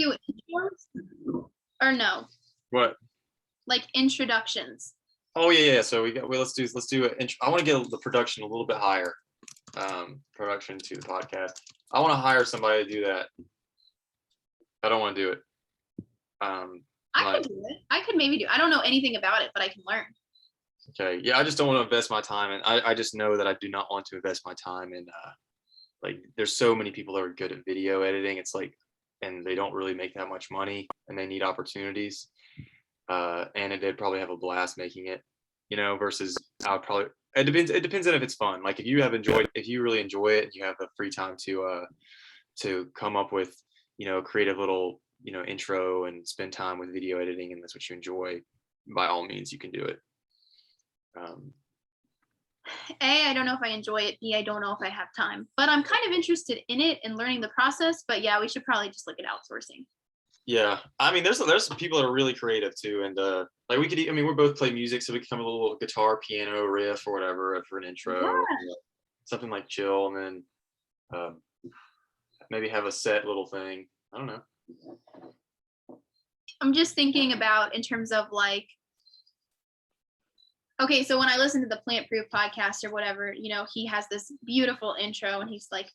do intros or no? What? Like introductions. Oh yeah. So let's do an intro. I want to get the production a little bit higher. Production to the podcast. I want to hire somebody to do that. I don't want to do it. I could do it. I could maybe do. I don't know anything about it, but I can learn. Okay. Yeah, I just don't want to invest my time, and I just know that I do not want to invest my time in like there's so many people that are good at video editing. It's like, and they don't really make that much money, and they need opportunities. And they'd probably have a blast making it, versus I would probably. It depends on if it's fun. Like if you really enjoy it, and you have the free time to come up with, creative little, intro and spend time with video editing, and that's what you enjoy, by all means, you can do it. A, I don't know if I enjoy it. B, I don't know if I have time, but I'm kind of interested in it and learning the process. But yeah, we should probably just look at outsourcing. Yeah, I mean, there's some people that are really creative too, and like we both play music, so we could come a little guitar, piano riff, or whatever for an intro, Yeah. Something like chill, and then maybe have a set little thing. I don't know. I'm just thinking about in terms of like, okay, so when I listen to the Plant Proof podcast or whatever, he has this beautiful intro and he's like,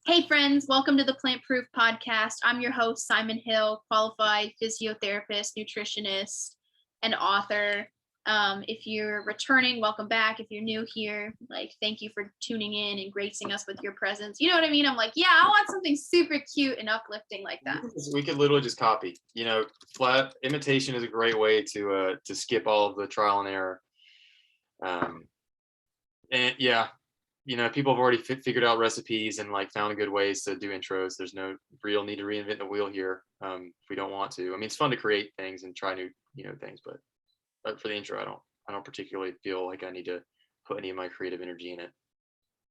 hey friends, welcome to the Plant Proof podcast. I'm your host, Simon Hill, qualified physiotherapist, nutritionist, and author. If you're returning, welcome back. If you're new here, like, thank you for tuning in and gracing us with your presence. You know what I mean? I'm like, yeah, I want something super cute and uplifting like that. We could literally just copy. Flat imitation is a great way to skip all of the trial and error. And yeah, people have already figured out recipes and like found good ways to do intros. There's no real need to reinvent the wheel here. If we don't want to. I mean, it's fun to create things and try new, things, but for the intro, I don't particularly feel like I need to put any of my creative energy in it.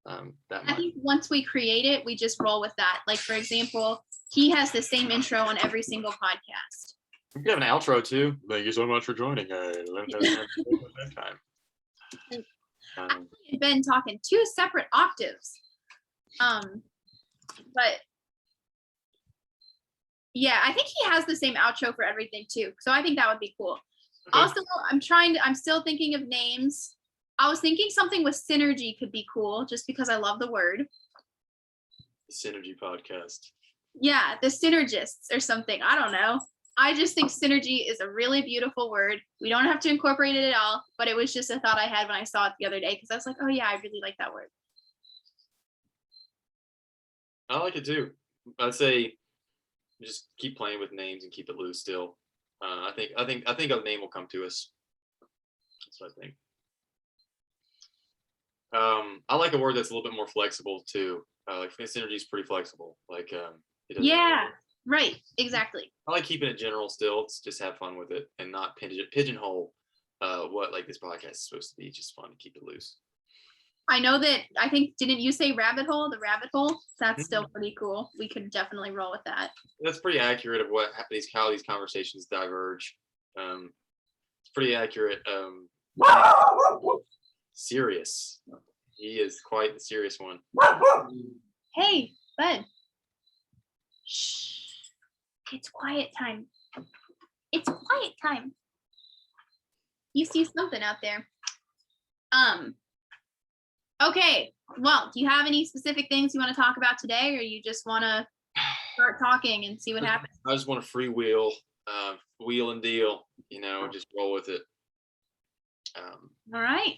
That much. I think once we create it, we just roll with that. Like, for example, he has the same intro on every single podcast. We could have an outro too. Thank you so much for joining. Time. I've been talking 2 separate octaves. But yeah, I think he has the same outro for everything too. So I think that would be cool. Okay. Also, I'm still thinking of names. I was thinking something with synergy could be cool just because I love the word. Synergy podcast. Yeah, the synergists or something. I don't know. I just think synergy is a really beautiful word. We don't have to incorporate it at all, but it was just a thought I had when I saw it the other day because I was like, oh yeah, I really like that word. I like it too. I'd say just keep playing with names and keep it loose still. I think a name will come to us. That's what I think. I like a word that's a little bit more flexible too. Like synergy is pretty flexible. Like yeah, right, exactly. I like keeping it general still. It's just have fun with it and not pigeonhole what like this podcast is supposed to be. Just fun to keep it loose. I know that, I think, didn't you say rabbit hole? The rabbit hole? That's still pretty cool. We could definitely roll with that. That's pretty accurate of how these conversations diverge. It's pretty accurate. Serious. He is quite the serious one. Hey, bud. Shh. It's quiet time. It's quiet time. You see something out there. Okay, well, do you have any specific things you want to talk about today, or you just want to start talking and see what happens? I just want to freewheel, wheel and deal, just roll with it. All right.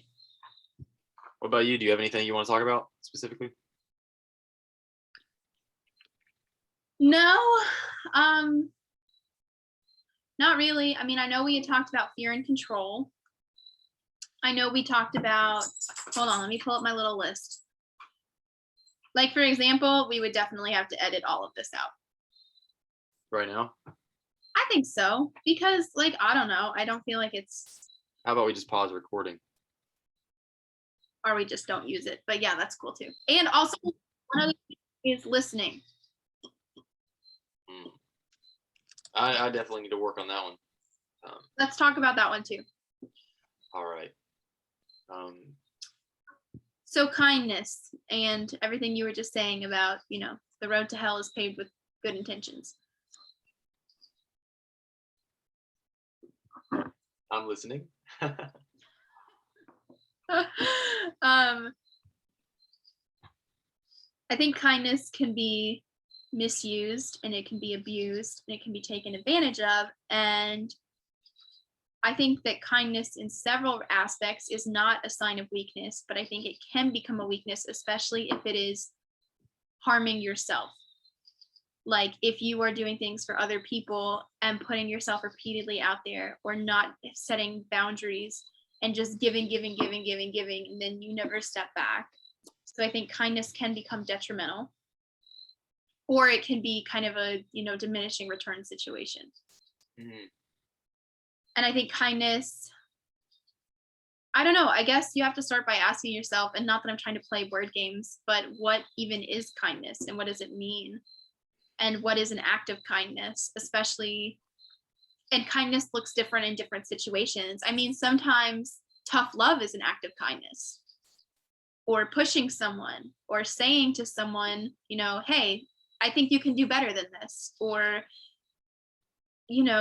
What about you? Do you have anything you want to talk about specifically? No, not really. I mean, I know we had talked about fear and control. I know we talked about, hold on, let me pull up my little list. Like, for example, we would definitely have to edit all of this out. Right now? I think so, because, like, I don't know. I don't feel like it's. How about we just pause recording? Or we just don't use it. But yeah, that's cool too. And also, one other thing is listening. I definitely need to work on that one. Let's talk about that one too. All right. So kindness and everything you were just saying about, the road to hell is paved with good intentions. I'm listening. um, I think kindness can be misused and it can be abused and it can be taken advantage of. And I think that kindness in several aspects is not a sign of weakness, but I think it can become a weakness, especially if it is harming yourself. Like if you are doing things for other people and putting yourself repeatedly out there or not setting boundaries and just giving, and then you never step back. So I think kindness can become detrimental, or it can be kind of a, diminishing return situation. Mhm. And I think kindness, I don't know, I guess you have to start by asking yourself, and not that I'm trying to play word games, but what even is kindness and what does it mean? And what is an act of kindness, especially, and kindness looks different in different situations. I mean, sometimes tough love is an act of kindness, or pushing someone, or saying to someone, hey, I think you can do better than this, or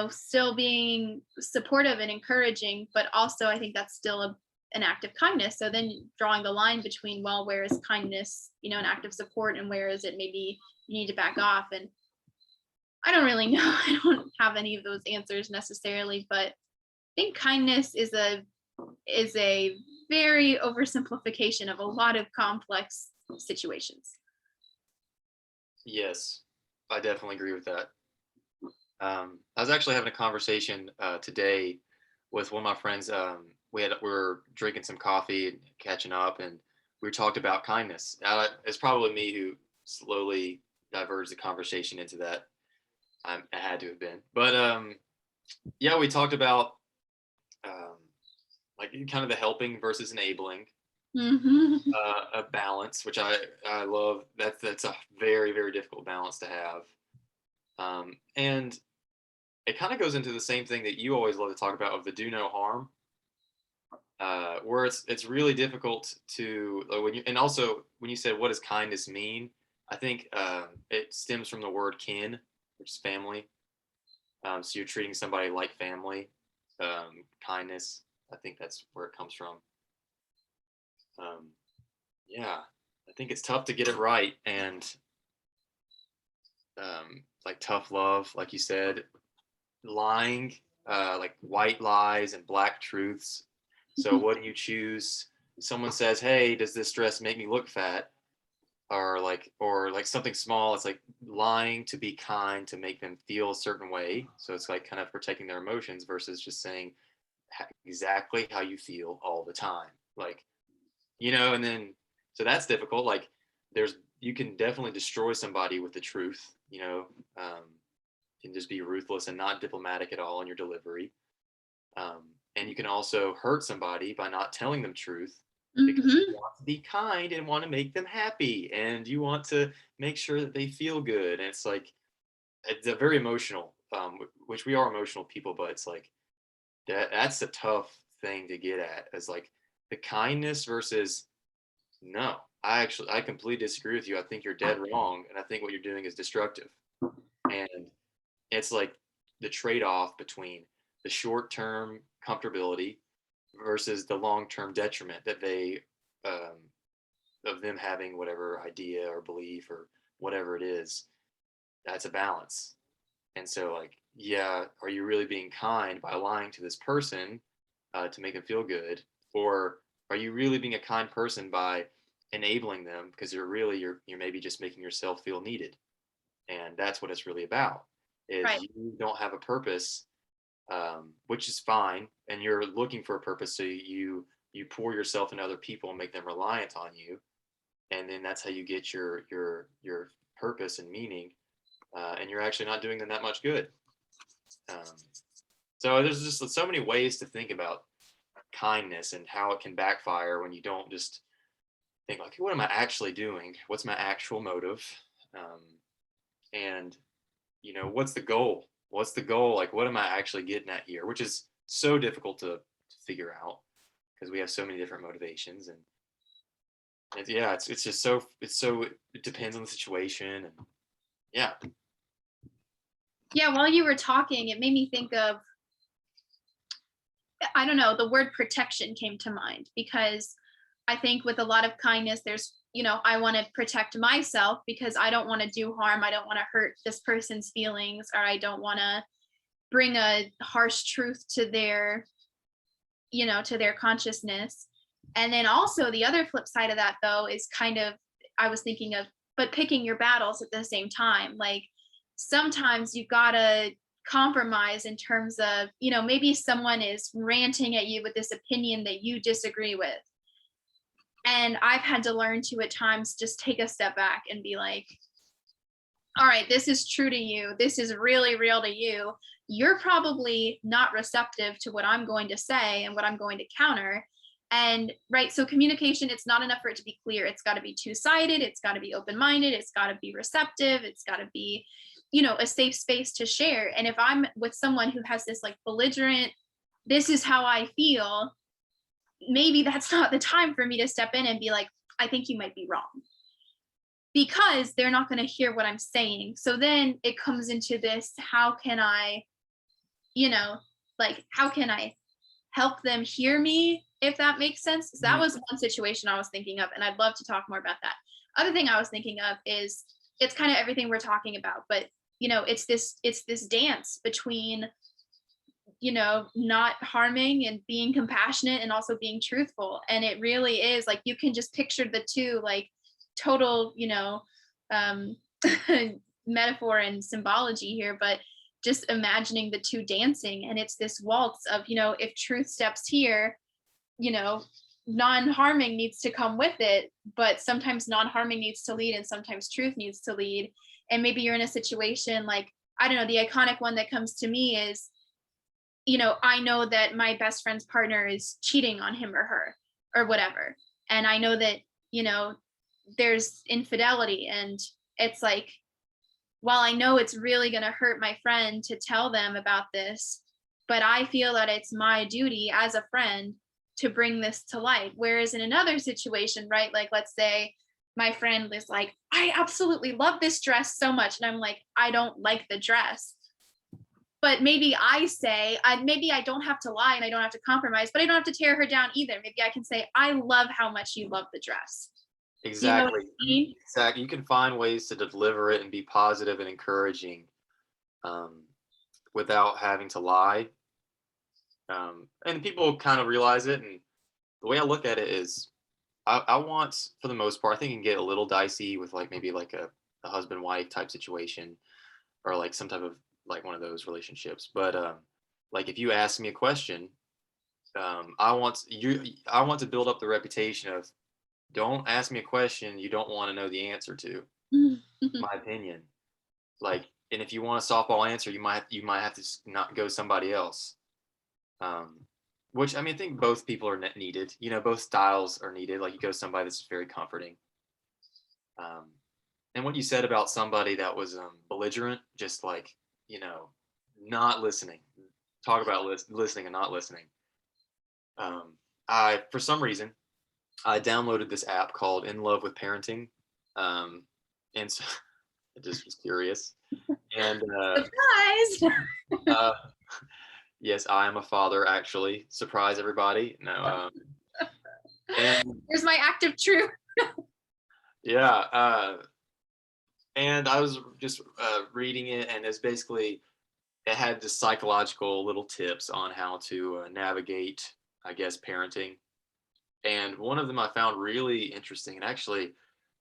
still being supportive and encouraging, but also I think that's still an act of kindness. So then drawing the line between, well, where is kindness, an act of support, and where is it maybe you need to back off? And I don't really know. I don't have any of those answers necessarily, but I think kindness is a very oversimplification of a lot of complex situations. Yes, I definitely agree with that. I was actually having a conversation today with one of my friends. We were drinking some coffee and catching up, and we talked about kindness. It's probably me who slowly diverged the conversation into that. I had to have been, but yeah, we talked about um, like kind of the helping versus enabling, Hmm. a balance, which I love. That's a very very difficult balance to have, and it kind of goes into the same thing that you always love to talk about of the do no harm, where it's really difficult to when you, and also when you said what does kindness mean, I think it stems from the word kin, which is family. So you're treating somebody like family. Kindness, I think that's where it comes from. Um, yeah, I think it's tough to get it right, and like tough love, like you said, lying, like white lies and black truths. So what do you choose? Someone says, "Hey, does this dress make me look fat?" Or like something small. It's like lying to be kind to make them feel a certain way. So it's like kind of protecting their emotions versus just saying exactly how you feel all the time. Like, and then so that's difficult. Like, you can definitely destroy somebody with the truth. Can just be ruthless and not diplomatic at all in your delivery. And you can also hurt somebody by not telling them truth because you Hmm. want to be kind and want to make them happy and you want to make sure that they feel good. And it's like, it's a very emotional, which we are emotional people, but it's like that's a tough thing to get at, is like the kindness versus no. I completely disagree with you. I think you're dead wrong. And I think what you're doing is destructive. And it's like the trade-off between the short-term comfortability versus the long-term detriment that um, of them having whatever idea or belief or whatever it is. That's a balance. And so, like, yeah, are you really being kind by lying to this person to make them feel good, or are you really being a kind person by enabling them because you're maybe just making yourself feel needed? And that's what it's really about. Is Right. you don't have a purpose, which is fine, and you're looking for a purpose, so you pour yourself in other people and make them reliant on you, and then that's how you get your purpose and meaning, and you're actually not doing them that much good. Um, so there's just so many ways to think about kindness and how it can backfire when you don't just think like, what am I actually doing? What's my actual motive? Um, and what's the goal? What's the goal? Like, what am I actually getting at here? Which is so difficult to figure out because we have so many different motivations, and yeah, it's just it depends on the situation, and yeah. Yeah, while you were talking, it made me think of I don't know, the word protection came to mind because I think with a lot of kindness, there's, I want to protect myself because I don't want to do harm. I don't want to hurt this person's feelings, or I don't want to bring a harsh truth to their consciousness. And then also the other flip side of that, though, is kind of, I was thinking of, but picking your battles at the same time. Like sometimes you gotta compromise in terms of, maybe someone is ranting at you with this opinion that you disagree with. And I've had to learn to at times just take a step back and be like, all right, this is true to you. This is really real to you. You're probably not receptive to what I'm going to say and what I'm going to counter. And right, so communication, it's not enough for it to be clear. It's got to be two-sided. It's got to be open-minded. It's got to be receptive. It's got to be, a safe space to share. And if I'm with someone who has this like belligerent, this is how I feel, maybe that's not the time for me to step in and be like, I think you might be wrong, because they're not going to hear what I'm saying. So then it comes into this, how can I, how can I help them hear me, if that makes sense? So that was one situation I was thinking of, and I'd love to talk more about that. Other thing I was thinking of is, it's kind of everything we're talking about, but it's this dance between, not harming and being compassionate and also being truthful. And it really is like, you can just picture the two, like total, um, metaphor and symbology here, but just imagining the two dancing. And it's this waltz of, if truth steps here, non-harming needs to come with it, but sometimes non-harming needs to lead and sometimes truth needs to lead. And maybe you're in a situation like, I don't know, the iconic one that comes to me is, I know that my best friend's partner is cheating on him or her or whatever. And I know that, there's infidelity, and it's like, while I know it's really going to hurt my friend to tell them about this, but I feel that it's my duty as a friend to bring this to light. Whereas in another situation, right, like let's say my friend is like, I absolutely love this dress so much. And I'm like, I don't like the dress. But maybe maybe I don't have to lie and I don't have to compromise, but I don't have to tear her down either. Maybe I can say, I love how much you love the dress. Exactly. I mean? Exactly. You can find ways to deliver it and be positive and encouraging, without having to lie. And people kind of realize it. And the way I look at it is, I want, for the most part, I think it can get a little dicey with like maybe like a husband wife type situation, or like some type of like one of those relationships. But like if you ask me a question, I want to build up the reputation of, don't ask me a question you don't want to know the answer to. My opinion. Like, and if you want a softball answer, you might have to not go somebody else. Which I mean, I think both people are needed. Both styles are needed. Like you go somebody that's very comforting. And what you said about somebody that was belligerent, just like, not listening. Talk about listening and not listening. I, for some reason, I downloaded this app called In Love with Parenting. And so I just was curious. And Surprise! uh, yes, I am a father, actually. Surprise, everybody. No. And Here's my active truth. yeah. And I was just reading it, and it's basically, it had just psychological little tips on how to navigate, I guess, parenting. And one of them I found really interesting, and actually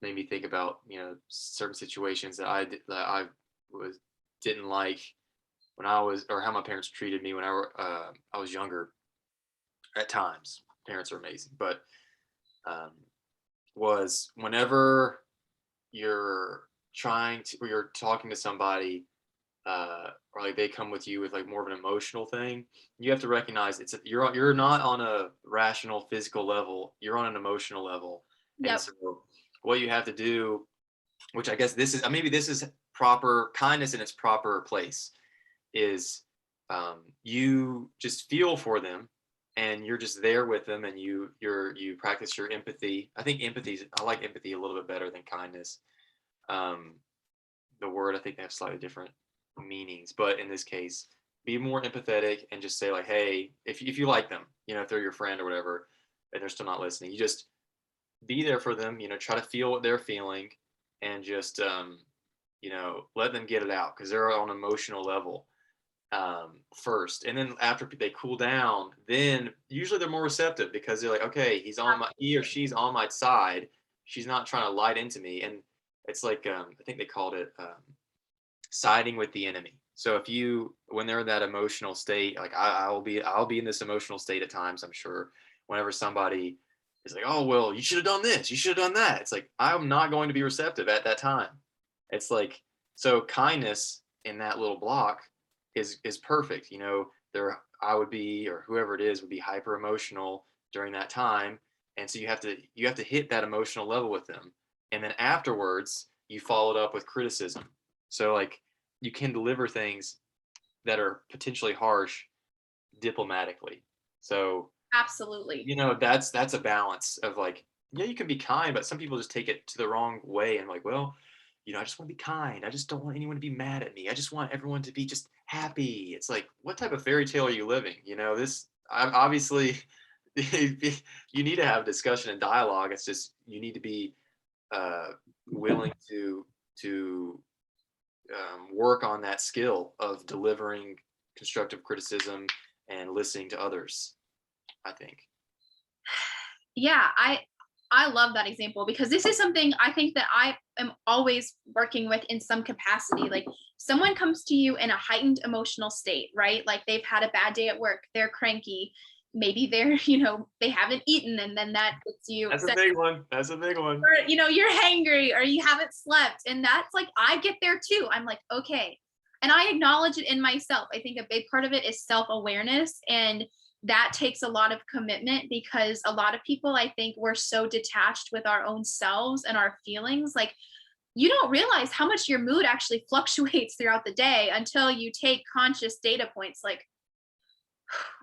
made me think about certain situations that I was didn't like when I was, or how my parents treated me when I was younger. At times, parents are amazing, but um, was whenever you're talking to somebody, or like they come with you with like more of an emotional thing, you have to recognize you're not on a rational physical level, you're on an emotional level. Yep. And so what you have to do, which I guess maybe this is proper kindness in its proper place, is you just feel for them, and you're just there with them, and you practice your empathy. I like empathy a little bit better than kindness. The word, I think they have slightly different meanings, but in this case, be more empathetic and just say like, hey, if you like them, if they're your friend or whatever, and they're still not listening, you just be there for them, try to feel what they're feeling, and just let them get it out, because they're on an emotional level first, and then after they cool down, then usually they're more receptive, because they're like, okay, he or she's on my side, she's not trying to light into me. And it's like, I think they called it siding with the enemy. So when they're in that emotional state, like I'll be in this emotional state at times, I'm sure, whenever somebody is like, oh, well, you should have done this, you should have done that. It's like, I'm not going to be receptive at that time. It's like, so kindness in that little block is perfect. I would be, or whoever it is would be hyper emotional during that time. And so you have to hit that emotional level with them. And then afterwards, you follow it up with criticism. So like, you can deliver things that are potentially harsh diplomatically. So Absolutely. that's a balance of like, yeah, you can be kind, but some people just take it to the wrong way and like, well, I just want to be kind. I just don't want anyone to be mad at me. I just want everyone to be just happy. It's like, what type of fairy tale are you living? Obviously you need to have discussion and dialogue. It's just, you need to be willing to work on that skill of delivering constructive criticism and listening to others, I think. Yeah, I love that example, because this is something I think that I am always working with in some capacity. Like, someone comes to you in a heightened emotional state, right? Like, they've had a bad day at work, they're cranky, maybe they're, they haven't eaten, and then that gets you. That's a big one. Or, you're hangry, or you haven't slept. And that's like, I get there too. I'm like, okay. And I acknowledge it in myself. I think a big part of it is self-awareness. And that takes a lot of commitment, because a lot of people, I think, we're so detached with our own selves and our feelings. Like, you don't realize how much your mood actually fluctuates throughout the day until you take conscious data points, like,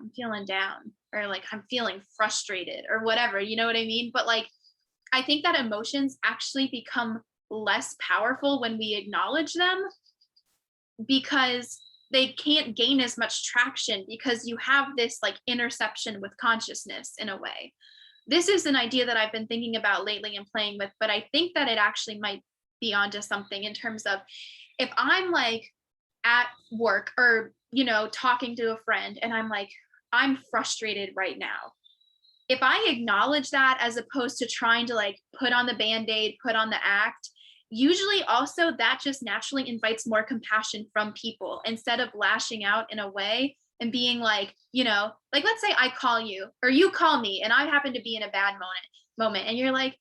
I'm feeling down, or like, I'm feeling frustrated, or whatever, you know what I mean? But like, I think that emotions actually become less powerful when we acknowledge them, because they can't gain as much traction, because you have this like interception with consciousness in a way. This is an idea that I've been thinking about lately and playing with, but I think that it actually might be onto something, in terms of, if I'm like at work, or, talking to a friend, and I'm like, I'm frustrated right now. If I acknowledge that, as opposed to trying to like put on the band-aid, put on the act, usually also that just naturally invites more compassion from people, instead of lashing out in a way and being like, like, let's say I call you, or you call me, and I happen to be in a bad moment, and you're like,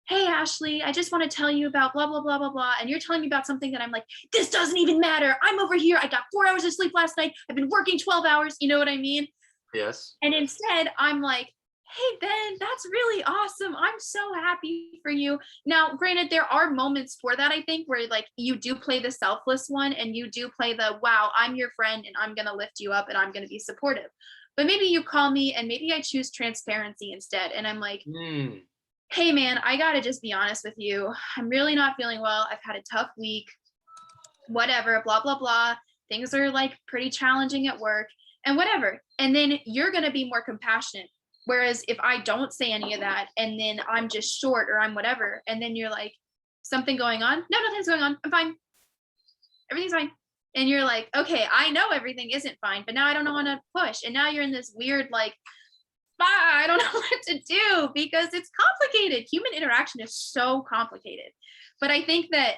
hey, Ashley, I just want to tell you about blah, blah, blah, blah, blah. And you're telling me about something that I'm like, this doesn't even matter. I'm over here. I got 4 hours of sleep last night. I've been working 12 hours. You know what I mean? Yes. And instead, I'm like, hey, Ben, that's really awesome. I'm so happy for you. Now, granted, there are moments for that, I think, where like, you do play the selfless one, and you do play the, wow, I'm your friend, and I'm going to lift you up, and I'm going to be supportive. But maybe you call me, and maybe I choose transparency instead. And I'm like, hey, man, I got to just be honest with you. I'm really not feeling well. I've had a tough week, whatever, blah, blah, blah. Things are like pretty challenging at work, and whatever. And then you're going to be more compassionate. Whereas if I don't say any of that, and then I'm just short, or I'm whatever, and then you're like, something going on? No, nothing's going on. I'm fine. Everything's fine. And you're like, okay, I know everything isn't fine, but now I don't know how to push. And now you're in this weird, like, I don't know what to do, because it's complicated. Human interaction is so complicated. But I think that,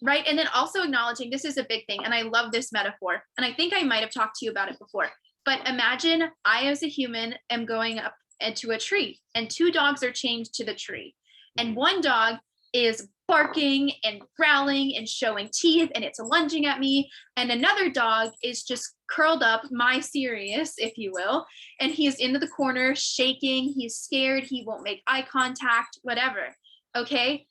right. And then also acknowledging, this is a big thing. And I love this metaphor. And I think I might've talked to you about it before, but imagine I, as a human, am going up into a tree, and 2 dogs are chained to the tree. And one dog is barking and growling and showing teeth, and it's lunging at me. And another dog is just curled up, my Sirius, if you will. And he's into the corner, shaking. He's scared. He won't make eye contact, whatever. Okay.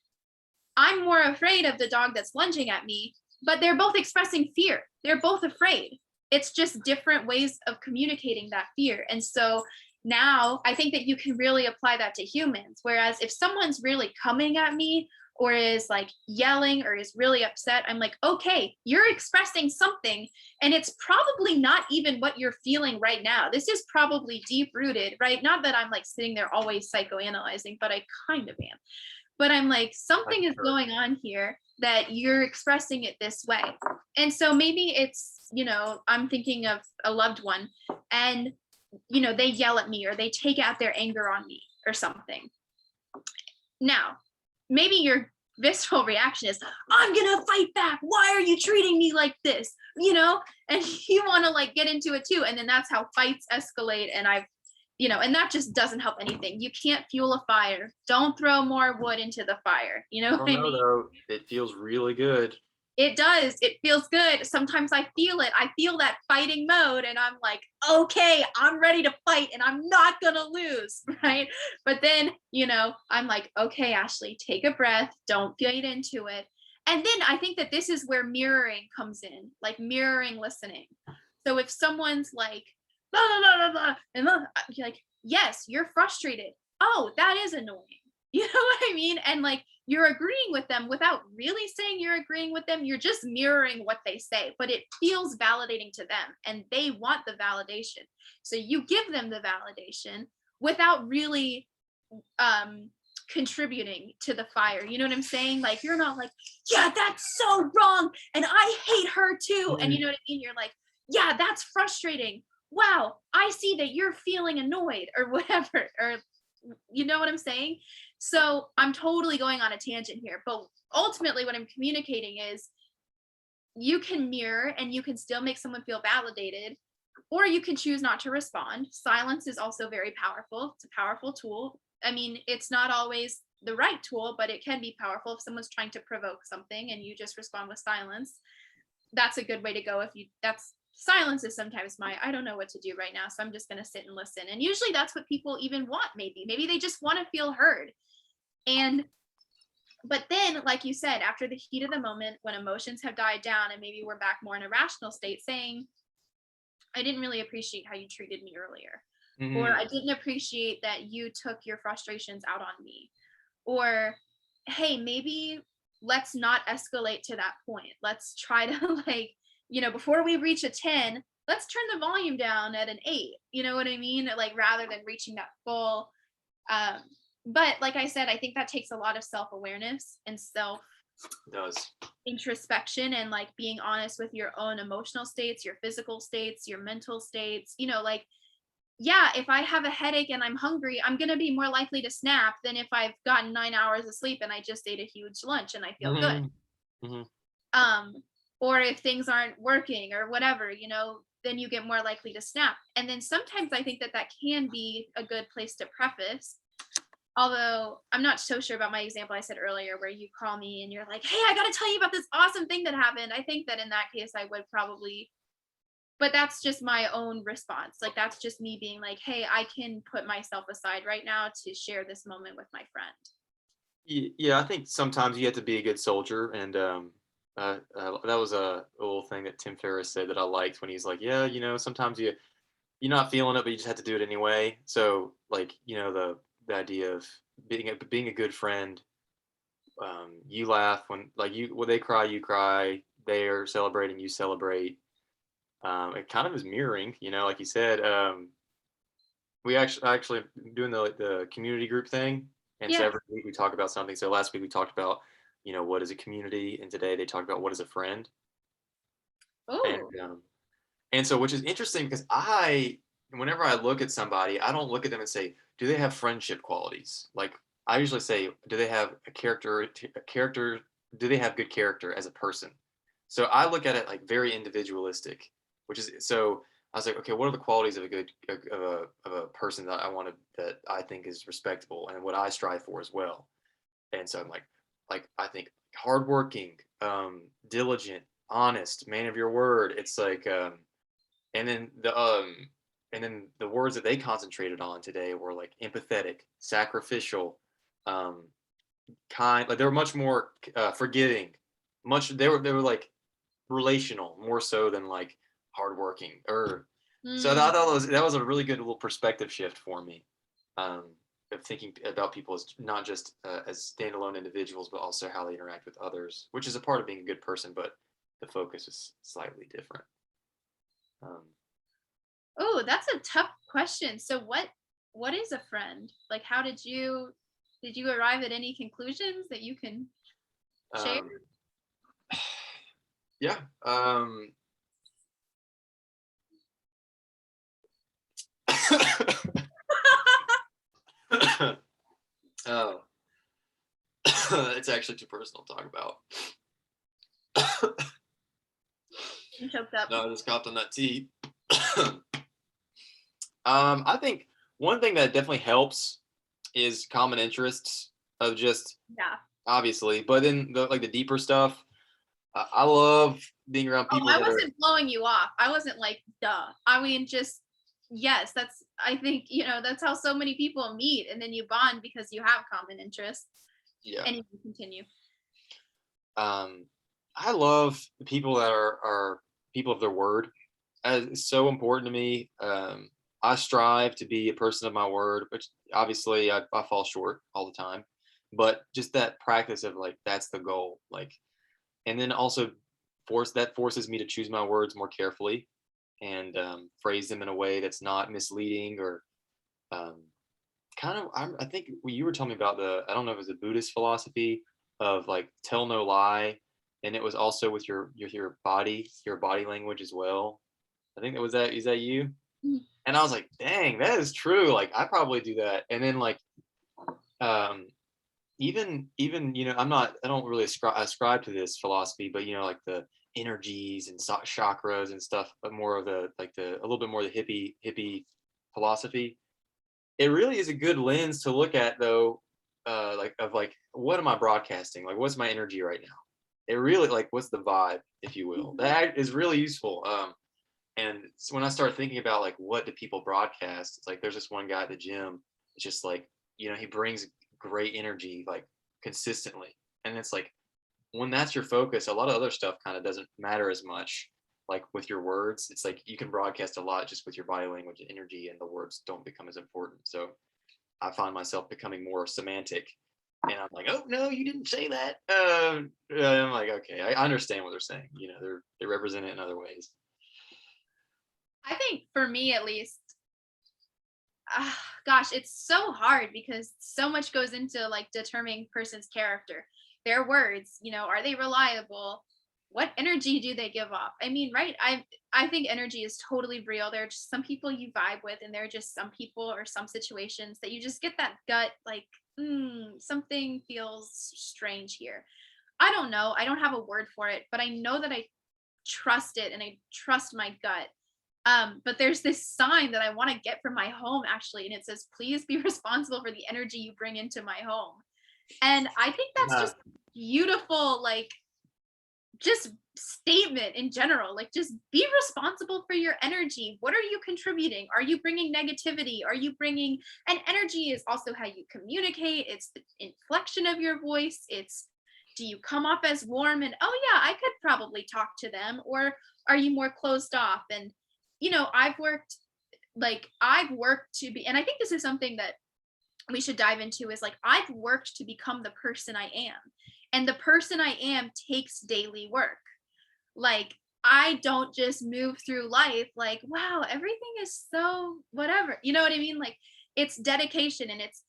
I'm more afraid of the dog that's lunging at me, but they're both expressing fear. They're both afraid. It's just different ways of communicating that fear. And so now I think that you can really apply that to humans. Whereas if someone's really coming at me or is like yelling or is really upset, I'm like, okay, you're expressing something and it's probably not even what you're feeling right now. This is probably deep rooted, right? Not that I'm like sitting there always psychoanalyzing, but I kind of am. But I'm like, something is going on here that you're expressing it this way. And so maybe it's, I'm thinking of a loved one and, they yell at me or they take out their anger on me or something. Now, maybe your visceral reaction is, I'm gonna fight back. Why are you treating me like this? And you want to like get into it too. And then that's how fights escalate. And and that just doesn't help anything. You can't fuel a fire. Don't throw more wood into the fire. You know I what don't I know mean? though. It feels really good. It does. It feels good. Sometimes I feel it. I feel that fighting mode and I'm like, okay, I'm ready to fight and I'm not going to lose. Right. But then, I'm like, okay, Ashley, take a breath. Don't feed into it. And then I think that this is where mirroring comes in, like mirroring listening. So if someone's like, blah, blah, blah, blah, and you're like, yes, you're frustrated. Oh, that is annoying. You know what I mean? And like, you're agreeing with them without really saying you're agreeing with them. You're just mirroring what they say, but it feels validating to them and they want the validation. So you give them the validation without really contributing to the fire. You know what I'm saying? Like, you're not like, yeah, that's so wrong. And I hate her too. And you know what I mean? You're like, yeah, that's frustrating. Wow, I see that you're feeling annoyed or whatever, or you know what I'm saying? So I'm totally going on a tangent here, but ultimately what I'm communicating is you can mirror and you can still make someone feel validated, or you can choose not to respond. Silence is also very powerful. It's a powerful tool. I mean, it's not always the right tool, but it can be powerful if someone's trying to provoke something and you just respond with silence. That's a good way to go. Silence is sometimes I don't know what to do right now, so I'm just going to sit and listen. And usually that's what people even want. Maybe they just want to feel heard. But then, like you said, after the heat of the moment, when emotions have died down and maybe we're back more in a rational state, saying, I didn't really appreciate how you treated me earlier. Or I didn't appreciate that you took your frustrations out on me. Or, hey, maybe let's not escalate to that point. Let's try to before we reach a 10, let's turn the volume down at an 8. You know what I mean? Like, rather than reaching that full. But like I said, I think that takes a lot of self-awareness and introspection and like being honest with your own emotional states, your physical states, your mental states. Like, yeah, if I have a headache and I'm hungry, I'm going to be more likely to snap than if I've gotten 9 hours of sleep and I just ate a huge lunch and I feel good. Or if things aren't working or whatever, then you get more likely to snap. And then sometimes I think that can be a good place to preface. Although I'm not so sure about my example I said earlier, where you call me and you're like, hey, I got to tell you about this awesome thing that happened. I think that in that case, I would probably, but that's just my own response. Like, that's just me being like, hey, I can put myself aside right now to share this moment with my friend. Yeah, I think sometimes you have to be a good soldier. And that was a little thing that Tim Ferriss said that I liked, when he's like, yeah, sometimes you're not feeling it, but you just have to do it anyway. So like, the idea of being a good friend. You laugh when they cry, you cry. They are celebrating, you celebrate. It kind of is mirroring, like you said. We actually doing the community group thing, and so every week we talk about something. So last week we talked about, what is a community, and today they talked about what is a friend. Oh. And so, which is interesting, because whenever I look at somebody, I don't look at them and say, do they have friendship qualities? Like, I usually say, do they have a character? Do they have good character as a person? So I look at it like very individualistic, which is, so I was like, okay, what are the qualities of a person that I think is respectable and what I strive for as well? And so I'm like I think hardworking, diligent, honest, man of your word. It's like, and then the words that they concentrated on today were like empathetic, sacrificial, kind. Like, they were much more forgiving. They were like relational, more so than like hardworking. So I thought that was a really good little perspective shift for me. of thinking about people as not just as standalone individuals, but also how they interact with others, which is a part of being a good person, but the focus is slightly different. Oh, that's a tough question. So what is a friend? Like, how did you arrive at any conclusions that you can share? Um, yeah. Oh, it's actually too personal to talk about. I'm choked up. No, I just coughed on that tea. I think one thing that definitely helps is common interests of just Yeah. obviously, but then the deeper stuff. I love being around Oh, people I that are. wasn't blowing you off. I wasn't like, duh. I mean, just yes, that's I think, that's how so many people meet and then you bond because you have common interests Yeah. and you can continue. I love the people that are people of their word. It's so important to me. I strive to be a person of my word, which obviously I fall short all the time. But just that practice of like that's the goal. Like, and then also forces me to choose my words more carefully and phrase them in a way that's not misleading or um, kind of. I think you were telling me about I don't know if it was a Buddhist philosophy of like tell no lie, and it was also with your body language as well. I think that was that. Is that you? Mhm. And I was like, dang, that is true. Like I probably do that. And then like um even I don't really ascribe to this philosophy, but like the energies and chakras and stuff, but more of the like the a little bit more the hippie philosophy. It really is a good lens to look at though, like of like what am I broadcasting? Like what's my energy right now? It really like what's the vibe, if you will. That is really useful. And so when I start thinking about like what do people broadcast, it's like there's this one guy at the gym. It's just like he brings great energy like consistently, and it's like when that's your focus, a lot of other stuff kind of doesn't matter as much. Like with your words, it's like you can broadcast a lot just with your body language and energy, and the words don't become as important. So I find myself becoming more semantic, and I'm like, oh no, you didn't say that. I'm like, okay, I understand what they're saying. They represent it in other ways. I think for me at least, gosh, it's so hard because so much goes into like determining person's character. Their words, are they reliable? What energy do they give off? I mean, right? I think energy is totally real. There are just some people you vibe with, and there are just some people or some situations that you just get that gut like, something feels strange here. I don't know. I don't have a word for it, but I know that I trust it and I trust my gut. But there's this sign that I want to get from my home actually, and it says, please be responsible for the energy you bring into my home. And I think that's Uh, just beautiful, like just statement in general. Like just be responsible for your energy. What are you contributing? Are you bringing negativity? Are you bringing and energy is also how you communicate. It's the inflection of your voice. It's do you come off as warm and oh yeah, I could probably talk to them, or are you more closed off? And I've worked to be, and I think this is something that we should dive into is like I've worked to become the person I am. And the person I am takes daily work. Like I don't just move through life like, wow, everything is so whatever. You know what I mean? Like it's dedication and it's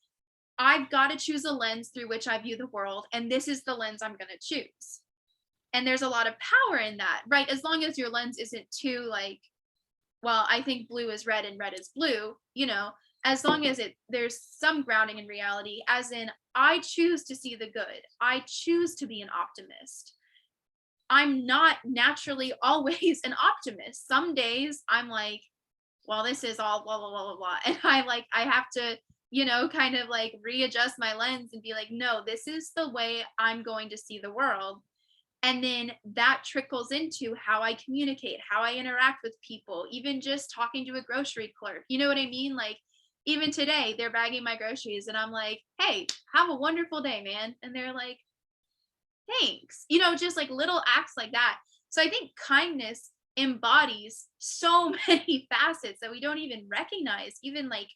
I've got to choose a lens through which I view the world, and this is the lens I'm going to choose. And there's a lot of power in that, right? As long as your lens isn't too like, well, I think blue is red and red is blue, as long as there's some grounding in reality, as in I choose to see the good. I choose to be an optimist. I'm not naturally always an optimist. Some days I'm like, well, this is all blah blah blah blah blah. And I have to, kind of like readjust my lens and be like, no, this is the way I'm going to see the world. And then that trickles into how I communicate, how I interact with people, even just talking to a grocery clerk. You know what I mean? Like, even today, they're bagging my groceries, and I'm like, hey, have a wonderful day, man. And they're like, thanks. Just like little acts like that. So I think kindness embodies so many facets that we don't even recognize, even like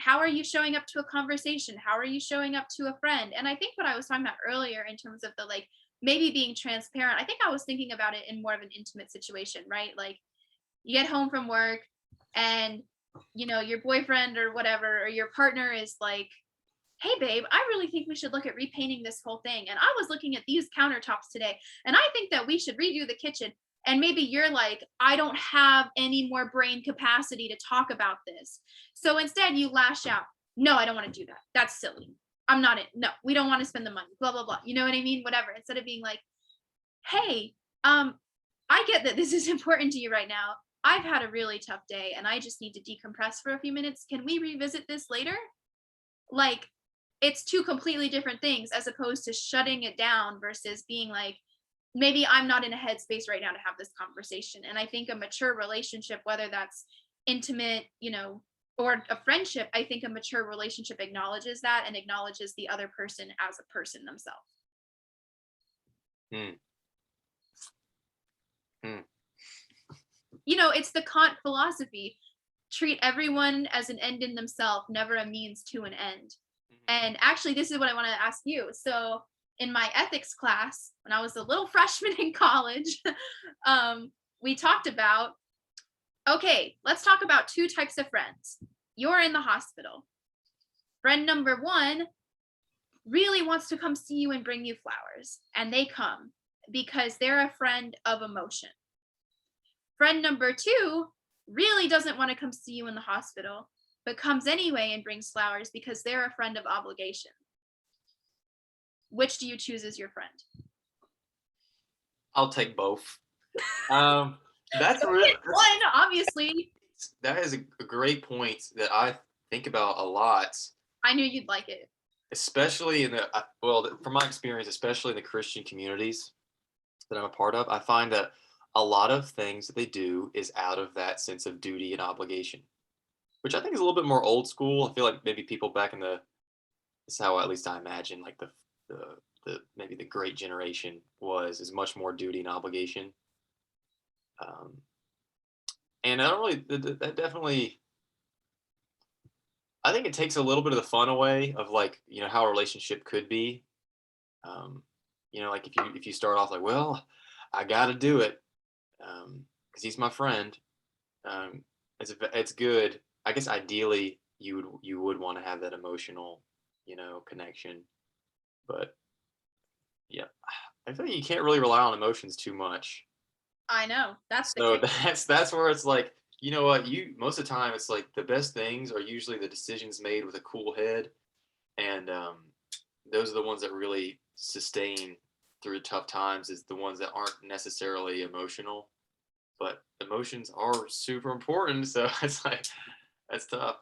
how are you showing up to a conversation? How are you showing up to a friend? And I think what I was talking about earlier in terms of the like maybe being transparent, I think I was thinking about it in more of an intimate situation, right? Like you get home from work and your boyfriend or whatever or your partner is like, hey babe, I really think we should look at repainting this whole thing, and I was looking at these countertops today and I think that we should redo the kitchen. And maybe you're like, I don't have any more brain capacity to talk about this, so instead you lash out, no, I don't want to do that, that's silly, I'm not in, no, we don't want to spend the money, blah blah blah, you know what I mean, whatever, instead of being like, hey, I get that this is important to you right now, I've had a really tough day and I just need to decompress for a few minutes, can we revisit this later? Like, it's two completely different things as opposed to shutting it down versus being like, maybe I'm not in a headspace right now to have this conversation. And I think a mature relationship, whether that's intimate, or a friendship, I think a mature relationship acknowledges that and acknowledges the other person as a person themselves. Hmm. Hmm. It's the Kant philosophy, treat everyone as an end in themselves, never a means to an end. And actually, this is what I want to ask you. So, in my ethics class, when I was a little freshman in college, we talked about, okay, let's talk about two types of friends. You're in the hospital. Friend number one really wants to come see you and bring you flowers, and they come because they're a friend of emotion. Friend number two really doesn't want to come see you in the hospital, but comes anyway and brings flowers because they're a friend of obligation. Which do you choose as your friend? I'll take both. That's Don't really pick one, obviously. that is a great point that I think about a lot, I knew you'd like it. especially in well, from my experience, especially in the Christian communities that I'm a part of. I find that a lot of things that they do is out of that sense of duty and obligation, which I think is a little bit more old school. I feel like maybe people back in this is how at least I imagine like the maybe the great generation is much more duty and obligation. Um, and I don't really that definitely I think it takes a little bit of the fun away of like how a relationship could be. Um, like if you start off like, well, I got to do it because he's my friend. Um, it's good. I guess ideally you would want to have that emotional connection, but yeah, I feel like you can't really rely on emotions too much. I know. That's the So kick. that's where it's like, you know what, you most of the time it's like the best things are usually the decisions made with a cool head, and those are the ones that really sustain through tough times. Is the ones that aren't necessarily emotional, but emotions are super important. So it's like that's tough.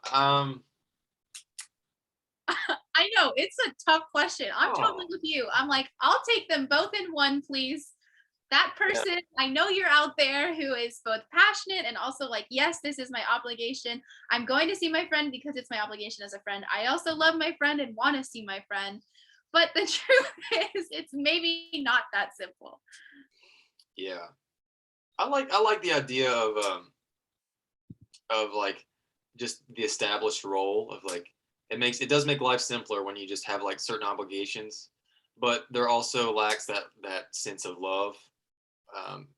I know. It's a tough question. I'm totally Oh with you. I'm like, I'll take them both in one, please. That yeah, person, I know you're out there who is both passionate and also like, yes, this is my obligation. I'm going to see my friend because it's my obligation as a friend. I also love my friend and want to see my friend. But the truth is, it's maybe not that simple. yeah. I like the idea of like just the established role of like it does make life simpler when you just have like certain obligations, but there also lacks that sense of love. um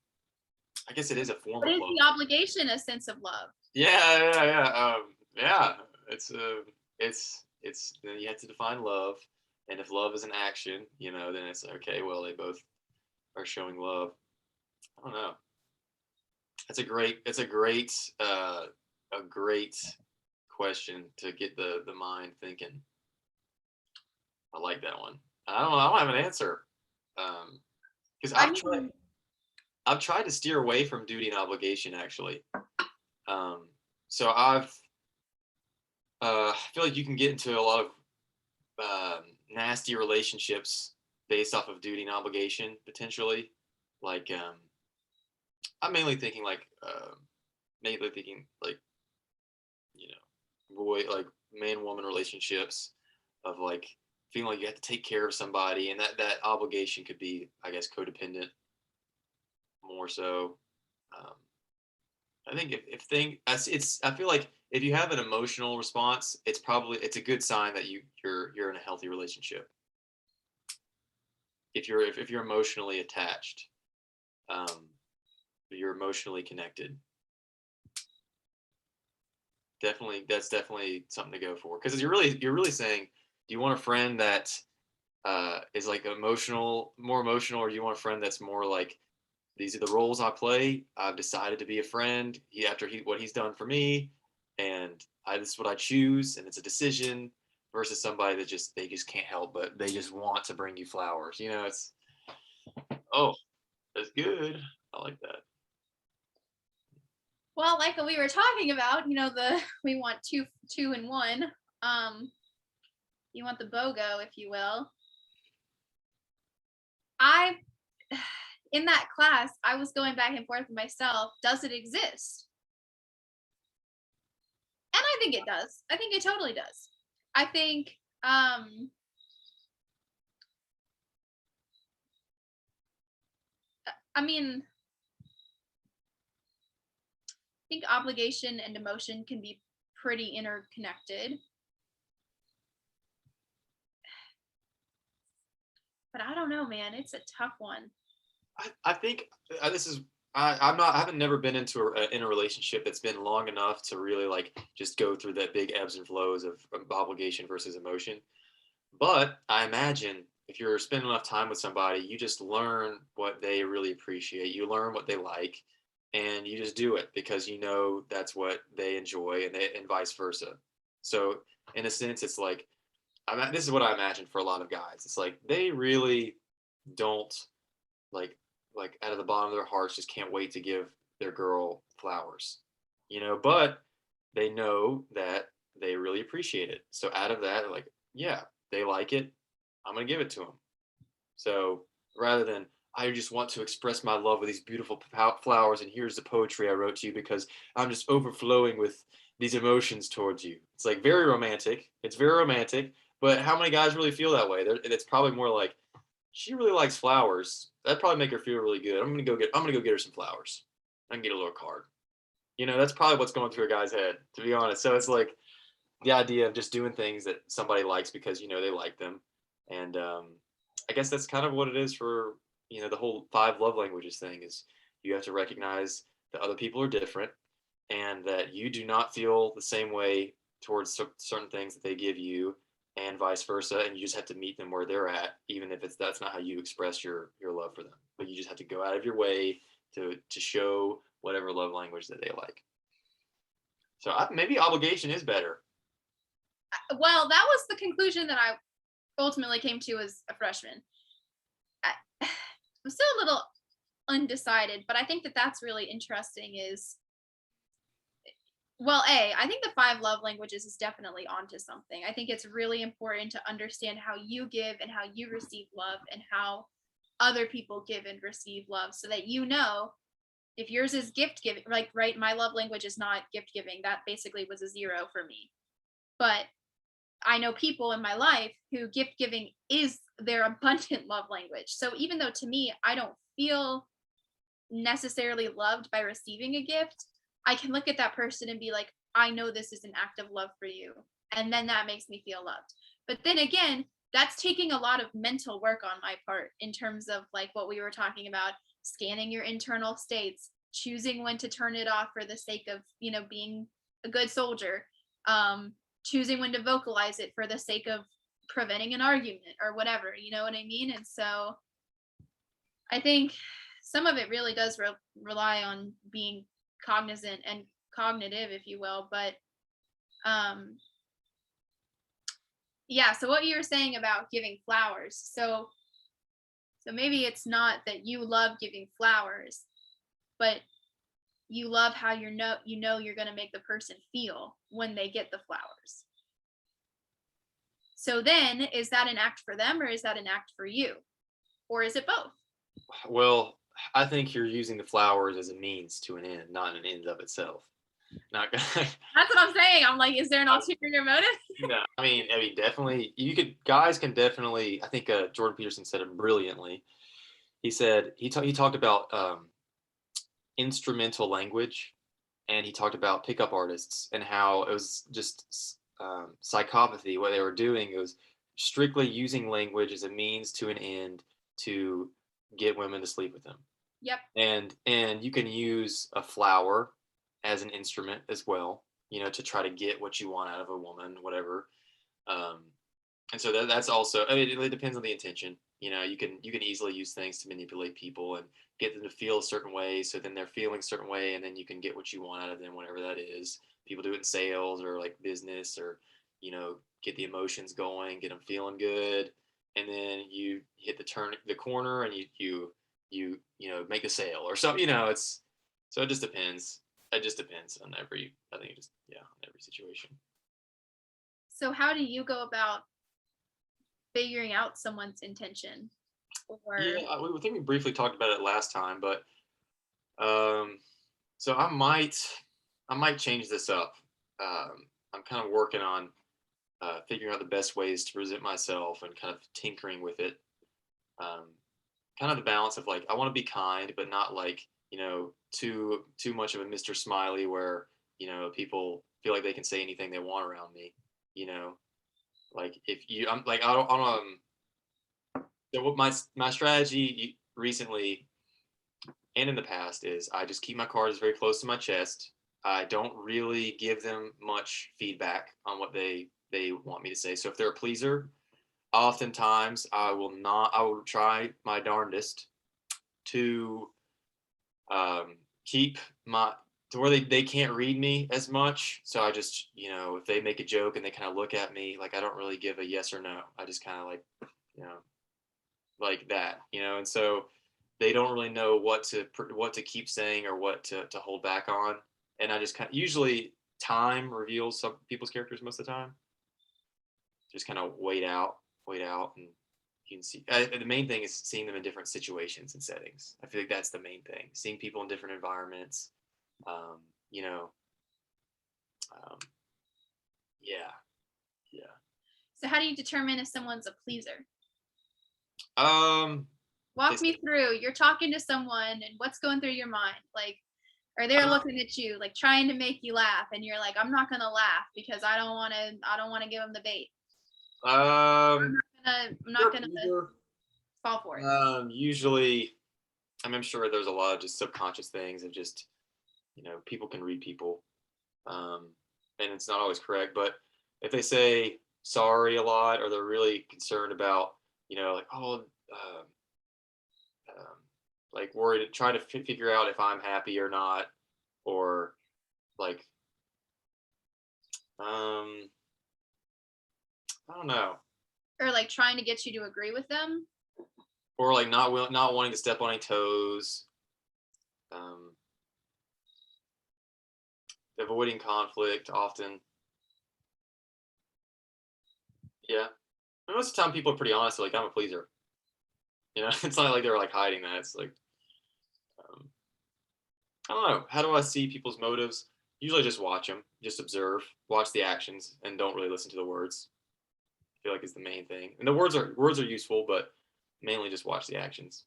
I guess it is a form What of is love. the obligation? A sense of love. Yeah. It's then you have to define love, and if love is an action, then it's okay, well, they both are showing love. I don't know. It's a great question to get the mind thinking. I like that one. I don't know. I don't have an answer. Because I I've tried. mean, I've tried to steer away from duty and obligation actually. Um, so I feel like you can get into a lot of nasty relationships based off of duty and obligation potentially. Like I'm mainly thinking like boy like man woman relationships of like feeling like you have to take care of somebody, and that obligation could be, I guess, codependent more so. um, I think if thing it's I feel like if you have an emotional response, it's a good sign that you're in a healthy relationship. If you're emotionally attached, um, you're emotionally connected. Definitely, that's definitely something to go for, because you're really saying, do you want a friend that is like more emotional, or do you want a friend that's more like, these are the roles I play. I've decided to be a friend. What he's done for me, and this is what I choose, and it's a decision. Versus somebody that they just can't help, but they just want to bring you flowers. It's oh, that's good. I like that. Well, like we were talking about, we want two in one. You want the BOGO, if you will. I in that class, I was going back and forth with myself. Does it exist? And I think it does. I think it totally does. I think I mean, I think obligation and emotion can be pretty interconnected. But I don't know, man. It's a tough one. I think this is I haven't never been in a relationship that's been long enough to really like just go through that big ebbs and flows of obligation versus emotion. But I imagine if you're spending enough time with somebody, you just learn what they really appreciate. You learn what they like, and you just do it because you know that's what they enjoy, and vice versa. So in a sense, it's like this is what I imagine for a lot of guys. It's like they really don't like out of the bottom of their hearts just can't wait to give their girl flowers, but they know that they really appreciate it. So out of that, like, yeah, they like it, I'm gonna give it to them. So rather than, I just want to express my love with these beautiful flowers, and here's the poetry I wrote to you because I'm just overflowing with these emotions towards you. It's like very romantic. It's very romantic, but how many guys really feel that way? It's probably more like, she really likes flowers. That'd probably make her feel really good. I'm gonna go get her some flowers. I can get a little card. That's probably what's going through a guy's head, to be honest. So it's like the idea of just doing things that somebody likes because they like them, and I guess that's kind of what it is for the whole 5 love languages thing. Is you have to recognize that other people are different, and that you do not feel the same way towards certain things that they give you, and vice versa, and you just have to meet them where they're at, even if that's not how you express your love for them. But you just have to go out of your way to show whatever love language that they like. So maybe obligation is better. Well, that was the conclusion that I ultimately came to as a freshman. I'm still a little undecided, but I think that that's really interesting. Well, I think the 5 love languages is definitely onto something. I think it's really important to understand how you give and how you receive love, and how other people give and receive love, so that if yours is gift giving, like, right, my love language is not gift giving. That basically was a 0 for me. But I know people in my life who gift giving is their abundant love language. So even though to me, I don't feel necessarily loved by receiving a gift, I can look at that person and be like, I know this is an act of love for you. And then that makes me feel loved. But then again, that's taking a lot of mental work on my part, in terms of like what we were talking about, scanning your internal states, choosing when to turn it off for the sake of, being a good soldier, choosing when to vocalize it for the sake of preventing an argument or whatever, you know what I mean? And so I think some of it really does rely on being cognizant and cognitive, if you will. But yeah, so what you were saying about giving flowers, so maybe it's not that you love giving flowers, but you love how you're going to make the person feel when they get the flowers. So then, is that an act for them, or is that an act for you, or is it both? Well, I think you're using the flowers as a means to an end, not an end of itself. Not That's what I'm saying. I'm like, is there an ulterior motive? No, I mean, definitely. Guys can definitely. I think Jordan Peterson said it brilliantly. He said he talked about instrumental language, and he talked about pickup artists and how it was just psychopathy. What they were doing, it was strictly using language as a means to an end to get women to sleep with them. Yep. And you can use a flower as an instrument as well, to try to get what you want out of a woman, whatever. um, and so that's also, I mean, it really depends on the intention. You can easily use things to manipulate people and get them to feel a certain way, so then they're feeling a certain way, and then you can get what you want out of them, whatever that is. People do it in sales or like business, or get the emotions going, get them feeling good, and then you hit the corner, and you make a sale or something. It's so it just depends. It just depends on every. I think it just, yeah, on every situation. So how do you go about figuring out someone's intention? Or Yeah, I think we briefly talked about it last time, but so I might change this up. I'm kind of working on figuring out the best ways to present myself and kind of tinkering with it. Um, Kind of the balance of like, I want to be kind, but not like, too much of a Mr. Smiley where, people feel like they can say anything they want around me. You know, like if you, I'm like, I don't so what my strategy recently and in the past is I just keep my cards very close to my chest. I don't really give them much feedback on what they want me to say. So if they're a pleaser, oftentimes I will try my darndest to keep my to where they can't read me as much. So I just, if they make a joke and they kind of look at me, like I don't really give a yes or no. I just kind of like, you know, like that, and so they don't really know what to keep saying or what to hold back on. And I just kind of, usually time reveals some people's characters most of the time. Just kind of wait out, and you can see. The main thing is seeing them in different situations and settings. I feel like that's the main thing. Seeing people in different environments. Um, you know, um, yeah, yeah. so how do you determine if someone's a pleaser? Um, they Walk say, me through. You're talking to someone and what's going through your mind? Like, or they're uh, looking at you like trying to make you laugh and you're like, I'm not gonna laugh because I don't want to give them the bait. um, I'm they're not a gonna pleaser. fall for it. Usually, I'm sure there's a lot of just subconscious things of just, people can read people, um, and it's not always correct. But if they say sorry a lot, or they're really concerned about, like, oh, um, like worried, trying to figure out if I'm happy or not, or like, um, I don't know, Or like trying to get you to agree with them. or like not wanting to step on any toes, um, avoiding conflict often. Yeah, and most of the time people are pretty honest. They're like, I'm a pleaser. It's not like they're like hiding that. It's like, um, I don't know. How do I see people's motives? Usually just watch them, just observe, watch the actions, and don't really listen to the words. I feel like it's the main thing. And the words are useful, but mainly just watch the actions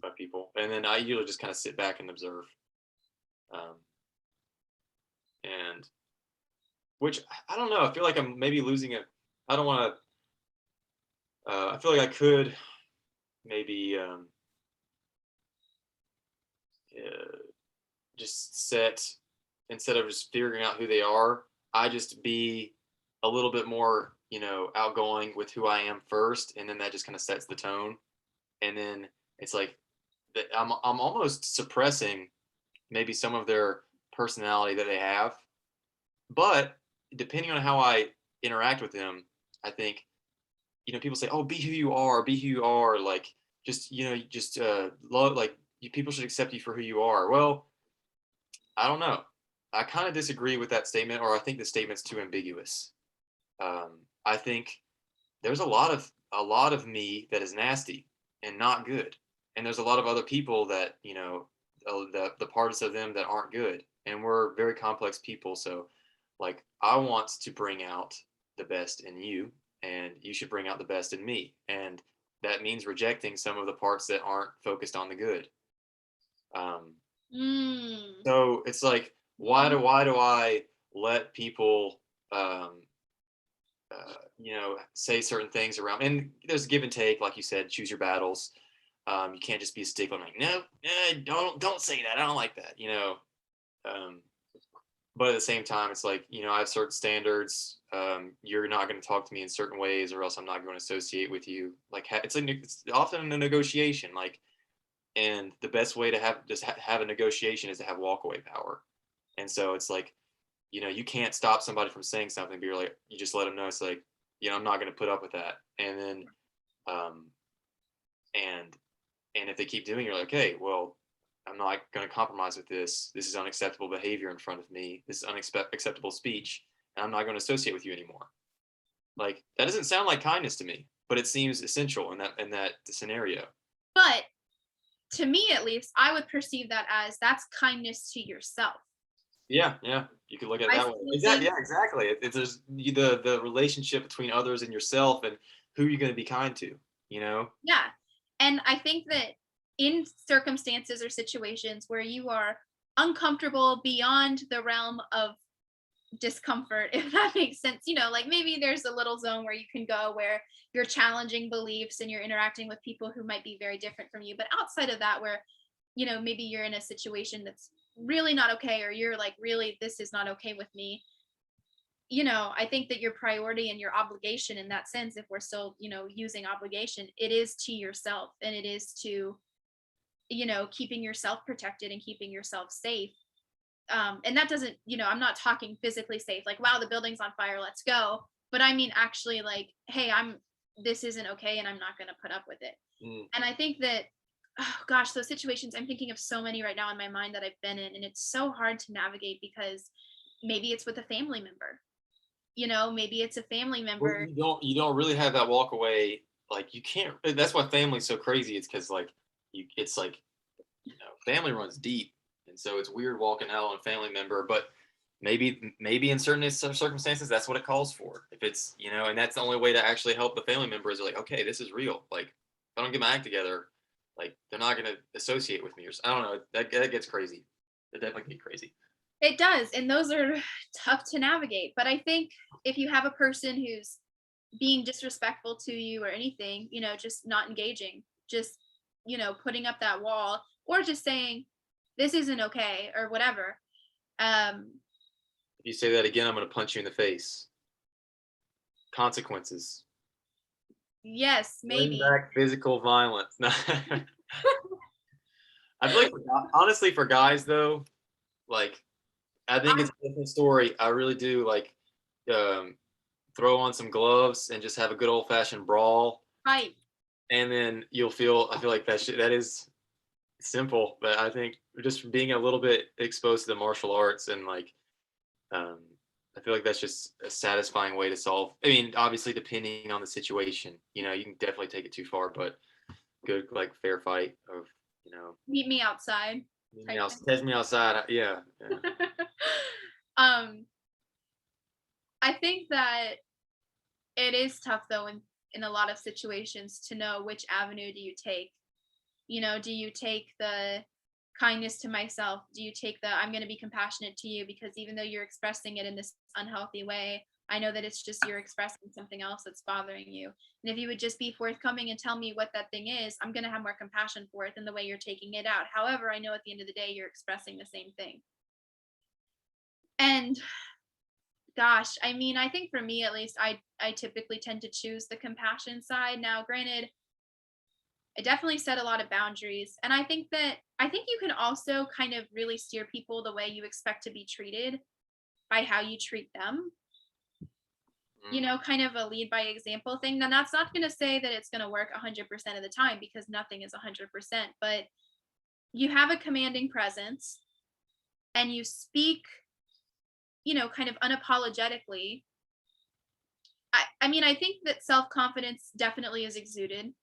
by people. And then I usually just kind of sit back and observe. Um, and which I don't know. I feel like I'm maybe losing it. I don't want to. I feel like I could maybe uh, just set, instead of just figuring out who they are, I just be a little bit more, outgoing with who I am first, and then that just kind of sets the tone. And then it's like I'm almost suppressing maybe some of their personality that they have, but depending on how I interact with them, I think, people say, "Oh, be who you are," like just, just love, like people should accept you for who you are. Well, I don't know. I kind of disagree with that statement, or I think the statement's too ambiguous. I think there's a lot of me that is nasty and not good, and there's a lot of other people that, the parts of them that aren't good, and we're very complex people. So, like, I want to bring out the best in you, and you should bring out the best in me, and that means rejecting some of the parts that aren't focused on the good. Um, Mm. So it's like, why do I let people, um, say certain things around? And there's give and take, like you said, choose your battles. You can't just be a stickler. I'm like, no, don't say that. I don't like that. Um, but at the same time, it's like, I have certain standards. You're not going to talk to me in certain ways, or else I'm not going to associate with you. Like, it's often a negotiation. Like, and the best way to have a negotiation is to have walkaway power. And so it's like, you can't stop somebody from saying something, but you just let them know. It's like, I'm not going to put up with that. And then, um, and and if they keep doing it, you're like, hey, well, I'm not going to compromise with this. This is unacceptable behavior in front of me. This is unacceptable speech, and I'm not going to associate with you anymore. Like, that doesn't sound like kindness to me, but it seems essential in that scenario. But to me, at least, I would perceive that as that's kindness to yourself. Yeah, yeah, you could look at it I that way. still Exactly. think, Yeah, exactly. There's the relationship between others and yourself, and who you're going to be kind to. You know. yeah. And I think that in circumstances or situations where you are uncomfortable beyond the realm of discomfort, if that makes sense, like maybe there's a little zone where you can go where you're challenging beliefs and you're interacting with people who might be very different from you. But outside of that, where, maybe you're in a situation that's really not okay, or you're like, really, this is not okay with me. I think that your priority and your obligation in that sense, if we're still, using obligation, it is to yourself, and it is to, keeping yourself protected and keeping yourself safe. And that doesn't, I'm not talking physically safe, like, wow, the building's on fire, let's go. But I mean, actually, like, hey, this isn't okay, and I'm not going to put up with it. Mm. And I think that, oh gosh, those situations, I'm thinking of so many right now in my mind that I've been in, and it's so hard to navigate because maybe it's with a family member. Maybe it's a family Well, member. you don't really have that walk away. Like, you can't. That's why family's so crazy. It's because, like, it's like, family runs deep, and so it's weird walking out on a family member. But maybe in certain circumstances, that's what it calls for. If it's, and that's the only way to actually help the family member is like, okay, this is real. Like, if I don't get my act together, like, they're not going to associate with me, or I don't know. That gets crazy. It definitely get crazy. It does, and those are tough to navigate. But I think if you have a person who's being disrespectful to you or anything, just not engaging, just, putting up that wall, or just saying, this isn't okay, or whatever. Um, If you say that again, I'm going to punch you in the face. Consequences. yes, Bring maybe. back physical violence. I feel like, honestly, for guys though, like, I think I it's a different story. I really do. Like, um, throw on some gloves and just have a good old fashioned brawl, right. and then I feel like that is simple, but I think just being a little bit exposed to the martial arts, and like, um, I feel like that's just a satisfying way to solve. I mean, obviously, depending on the situation, you can definitely take it too far, but good, like, fair fight of, you know, Meet me outside type thing. test me outside. Yeah, yeah. um, I think that it is tough though in a lot of situations to know which avenue do you take. Do you take the kindness to myself? Do you take the I'm going to be compassionate to you because even though you're expressing it in this unhealthy way, I know that it's just you're expressing something else that's bothering you. And if you would just be forthcoming and tell me what that thing is, I'm going to have more compassion for it than the way you're taking it out. However, I know at the end of the day you're expressing the same thing. And gosh, I mean, I think for me at least, I typically tend to choose the compassion side. Now, granted, I definitely set a lot of boundaries. And I think you can also kind of really steer people the way you expect to be treated by how you treat them. Mm. Kind of a lead by example thing. Now that's not going to say that it's going to work 100% of the time because nothing is 100%, but you have a commanding presence and you speak, kind of unapologetically. I mean, I think that self-confidence definitely is exuded.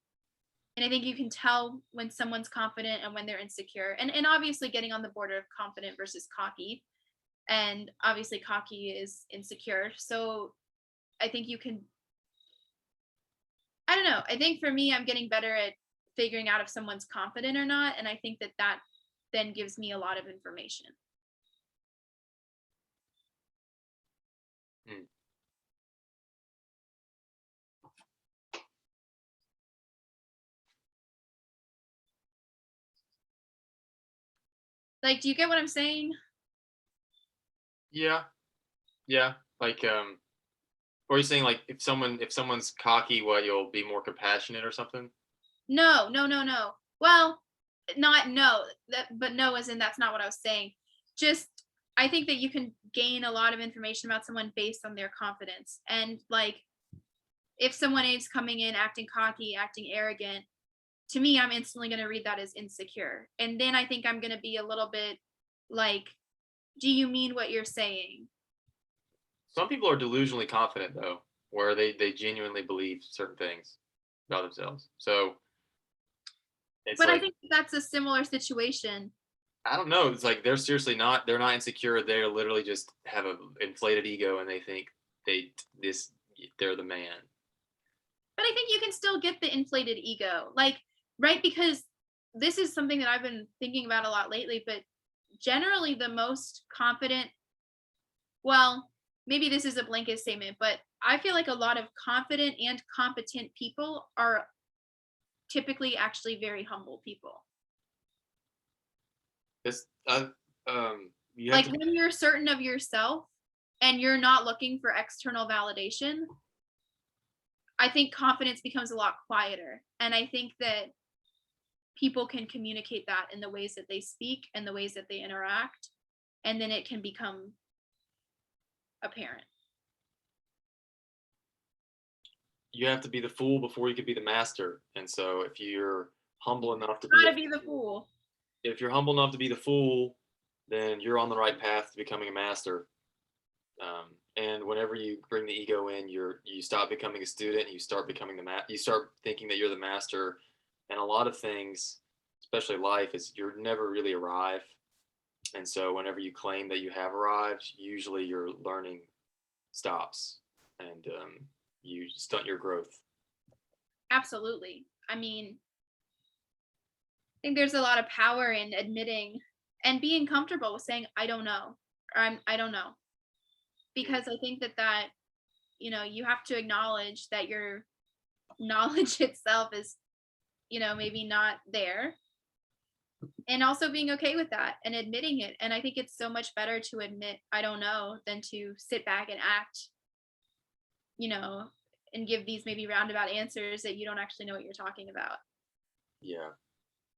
And I think you can tell when someone's confident and when they're insecure. And obviously getting on the border of confident versus cocky. And obviously cocky is insecure. So I think you can I don't know. I think for me I'm getting better at figuring out if someone's confident or not. And I think that then gives me a lot of information. Hmm. Like, do you get what I'm saying? Yeah, yeah. Like, or are you saying like if someone's cocky, what you'll be more compassionate or something? No, no, no, no. Well, not no, but no, as in that's not what I was saying. Just I think that you can gain a lot of information about someone based on their confidence. And like if someone is coming in acting cocky, acting arrogant, to me, I'm instantly going to read that as insecure. And then I think I'm going to be a little bit like, do you mean what you're saying? Some people are delusionally confident though, where they genuinely believe certain things about themselves. So it's But I like think that's a similar situation. I don't know. It's like they're not insecure. They're literally just have a inflated ego and they think they this they're the man. But I think you can still get the inflated ego. Like, right? Because this is something that I've been thinking about a lot lately, but generally the most confident, well, maybe this is a blanket statement, but I feel like a lot of confident and competent people are typically actually very humble people. It's you have Like to when you're certain of yourself and you're not looking for external validation, I think confidence becomes a lot quieter. And I think that people can communicate that in the ways that they speak and the ways that they interact. And then it can become apparent. you have to be the fool before you can be the master. And so if you're humble enough to be a Gotta be the fool. if you're humble enough to be the fool, then you're on the right path to becoming a master. And whenever you bring the ego in, you stop becoming a student. You start becoming you start thinking that you're the master. And a lot of things, especially life, is you're never really arrive. And so whenever you claim that you have arrived, usually your learning stops, and you stunt your growth. Absolutely. I mean, I think there's a lot of power in admitting and being comfortable with saying, I don't know, or I don't know. Because I think that, you have to acknowledge that your knowledge itself is, maybe not there. And also being okay with that and admitting it. And I think it's so much better to admit, I don't know, than to sit back and act, you know, and give these maybe roundabout answers that you don't actually know what you're talking about. Yeah.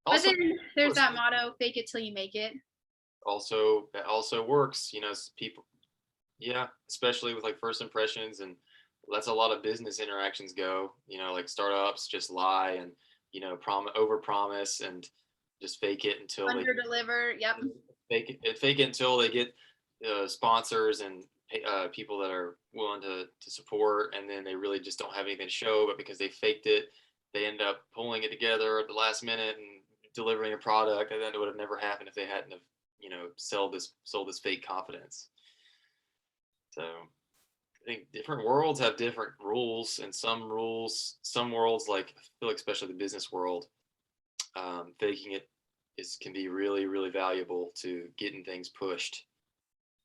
But Also, then there's that motto, fake it till you make it. that also works. People, yeah, especially with like first impressions, and that's a lot of business interactions go. Like startups just lie and over promise and just fake it until they Under deliver. Yep. fake it until they get sponsors and people that are willing to support, and then they really just don't have anything to show. But because they faked it, they end up pulling it together at the last minute and delivering a product that would have never happened if they hadn't have sold this fake confidence. So I think different worlds have different rules, and some worlds, like I feel like especially the business world, faking it can be really really valuable to getting things pushed.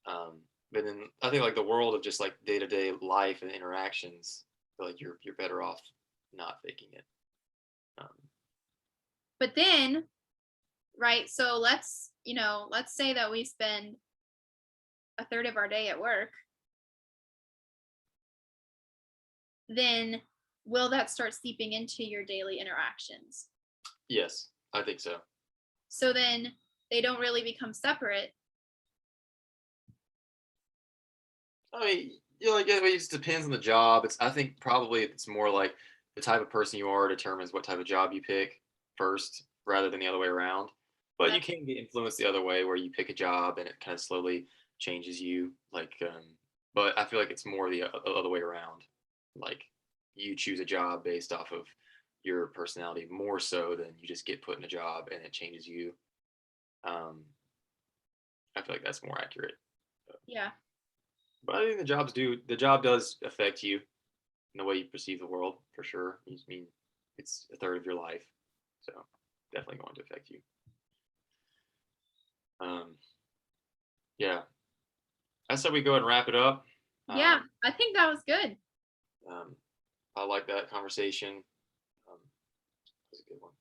But then I think like the world of just like day to day life and interactions, I feel like you're better off not faking it. Um, But then, right, so let's say that we spend a third of our day at work, then will that start seeping into your daily interactions? yes, I think so. So then they don't really become separate. I mean, like it just depends on the job. I think probably it's more like the type of person you are determines what type of job you pick first, rather than the other way around. But you That's can get influenced the other way, where you pick a job and it kind of slowly changes you. Like, but I feel like it's more the other way around. Like, you choose a job based off of your personality more so than you just get put in a job and it changes you. Um, I feel like that's more accurate. yeah. But I think the job does affect you in the way you perceive the world for sure. I mean, it's a third of your life, so definitely going to affect you. Yeah, I said we go ahead and wrap it up. Yeah, I think that was good. I like that conversation. That was a good one.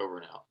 Over and out.